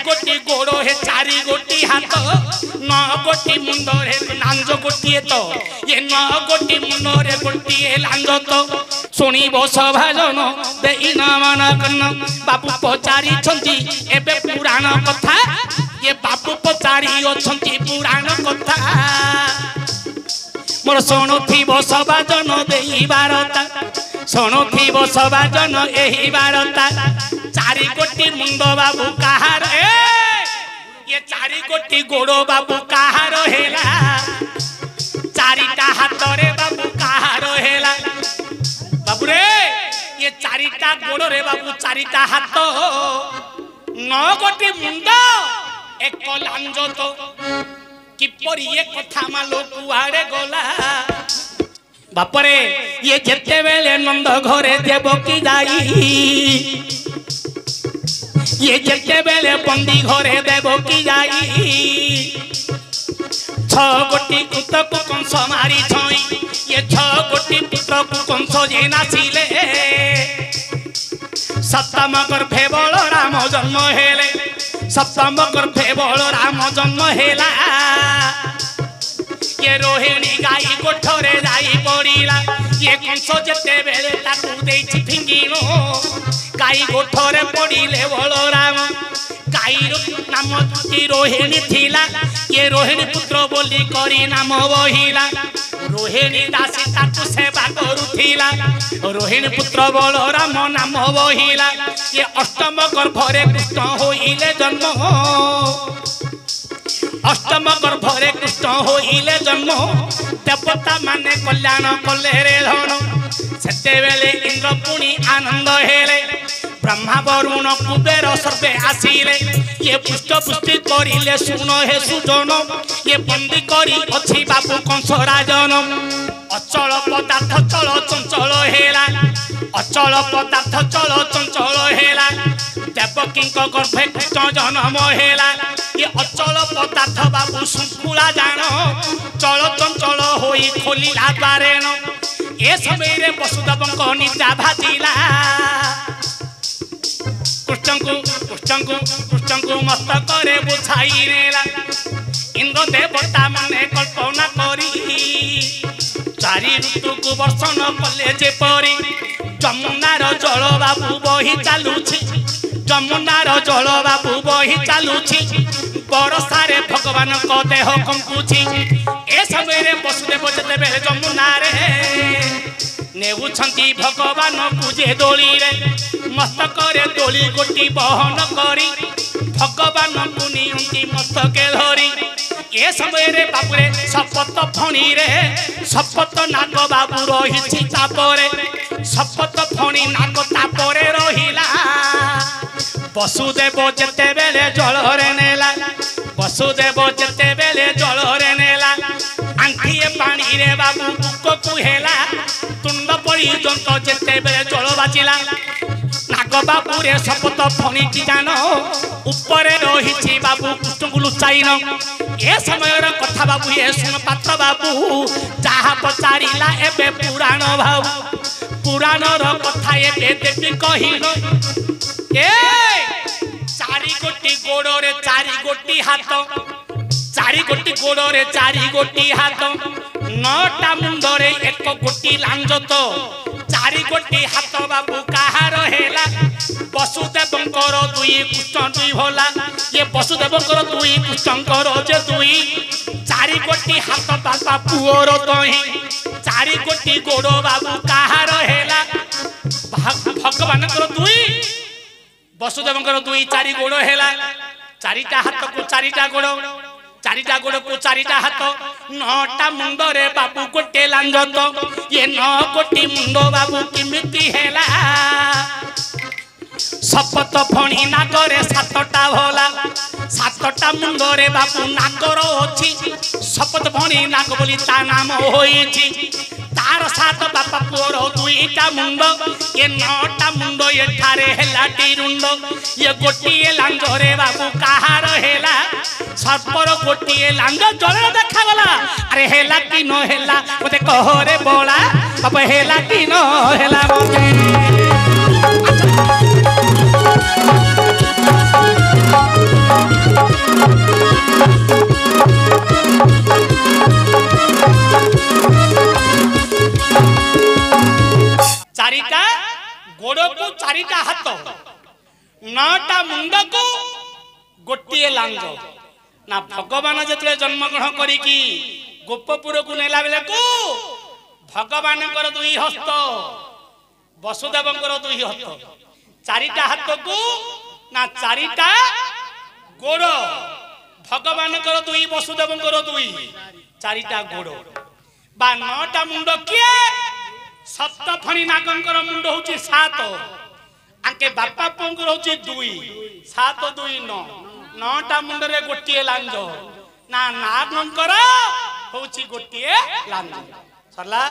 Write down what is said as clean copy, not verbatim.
गोटी गोड़ हे चारि गोटी हाथ 9 गोटी मुंड रे लांज गोटी तो ये 9 गोटी मुंड रे गोटी लांज तो शुणव सभाजन देई न मन कन्न बाबू पचारि छंती एबे पुराण कथा ये बाबू पचारि अछंती पुराण कथा मोर शुणुथिबो सभाजन देई बारता शुणुथिबो सभाजन एही बारता 4 गोटी मुंड बाबू कहार ये 4 गोटी गोड़ बाबू कहार हेला 4टा हाथ रे बाबू कहार हेला बाबू रे ये 4टा गोड़ रे बाबू 4टा हाथ 9 गोटी मुंड एक लांज तो किपर ये कथा मालो कुआड़े गला बापरे ये जेते बेले नंद घरे देवकी जाई ये जेते बेले बंदी घरे देवकी जाई 6 गोटी पुत्र को कंस मारी छई ये 6 गोटी पुत्र को कंस जे नाचिले सप्तम गर्भे बलराम जन्म हेले सप्तम गर्भे बलराम जन्म हेला ये रोहिणी गाई गोठरे जाई पड़िला ये कंस जेते बेले ताकू देछि फिंगिनो गाई गोठरे पड़िले बलराम गाईर नाम की रोहिणी थिला ये रोहिणी पुत्र बोली करी नाम बहिला रोहिणी दासी ताकू सेवा करुथिला रोहिणी पुत्र बलराम नाम बहिला ये अष्टम गर्भरे कृष्ण होइले जन्म अष्टम गर्भरे कृष्ण होइले जन्म देवता माने कल्याण कले रे धन सेते बेले इंद्र पुणी आनंद हेले ब्रह्मा वरुण कुबेर सर्वे आसिले ये पुष्ट पुष्टि करिले सुन हे सुजन ये बंदी करी अछि बाबू कंस राजन अचल पदार्थ चल चंचल हेला अचल पदार्थ चल चंचल हेला देवकी गर्भे कृष्ण जन्म हेला ये अचल पदार्थ बाबू शृंखला जान चल चंचल होई खोलिला द्वारेण ए समय वसुदेव निद्रा भाजिला कृष्ण को मस्तक रे बुझाई नेला इंद्र देवता माने कल्पना करी 4 ऋतु को वर्षण कले जेपरी जमुनार जल बाबू बही चालुछि जमुनार जल बाबू बही चालुछि बरसारे भगवान को देह कंपुछि ए समय वसुदेव जेते बेले जमुना रे नेउछंती भगवान पूजे दोली रे मस्तक रे दोली गोटी बहन करी भगवान पुनियंती मस्तके धरी ए समय रे बाबू रे शपथ फणी रे शपथ नाग बाबू रही तापरे शपथ फणी नाग तापरे रहिला वसुदेव जेते बेले जल रे नेला वसुदेव जेते बेले जल रे नेला आंखिए पानी रे बाबू बुक को हेला तुंड पर्यंत जेते बेले जल बाजिला नाग बाबू रे शपथ फणी जान ऊपर रही बाबू कृष्ण को लुचाइन ए समय कथा बाबू ये सुन पात्र बाबू जहा पचारिला एबे पुराण बाबू पुराण कथा एबे देवी कहिन ए 4 गोटी गोड़ रे 4 गोटी हाथ 4 गोटी गोड़ रे 4 गोटी हाथ 9टा मुंड रे 1 गोटी लांज तो 4 गोटी हाथ बाबू कहार हेला वसुदेवंकर 2 कृष्ण 2 भोला ये वसुदेवंकर 2 कृष्णकर जे 2 4 गोटी हाथ बाबा पुओर तही 4 गोटी गोड़ बाबू कहार हेला भगवानकर 2 वसुदेवंकर 2 4 गोड़ हेला 4टा हाथ को 4टा गोड़ 4टा गोड़ को 4टा हाथ 9टा मुंड रे बाबू गोटे लांज तो ये 9 गोटी मुंड बाबू किमिति हेला शपथ फणी नागरे 7टा भोला 7टा मुंड रे बाबू नागर अछि शपथ फणी नाग बोली ता नाम होइछि तार 7 बापा पुअर 2टा मुंड ये 9टा मुंड ये ठारे हेला टिरुंड ये गोटिए लांज रे बाबू कहार हेला सर्पर गोटिए लांज जले देखा गला अरे हेला कि न हेला मते कह रे बोला बाबा हेला कि न हेला मते नौटा मुंड को गोटे लांज ना भगवान जो जन्म ग्रहण करी गोपपुर को नेला बेले को भगवान दुई हस्त वसुदेव दुई हस्त चारिटा हाथ को ना चारिटा गोड़ भगवान दुई वसुदेव दुई चारिटा गोड़ बा नौटा मुंड किए सप्तफणी नागंकर मुंड हूँ 7 आके बापा पंकुर हूँ 2 7 2 9 9टा मुंडरे गोटे लांज ना नागंकर हूँ गोटे लांज सरला।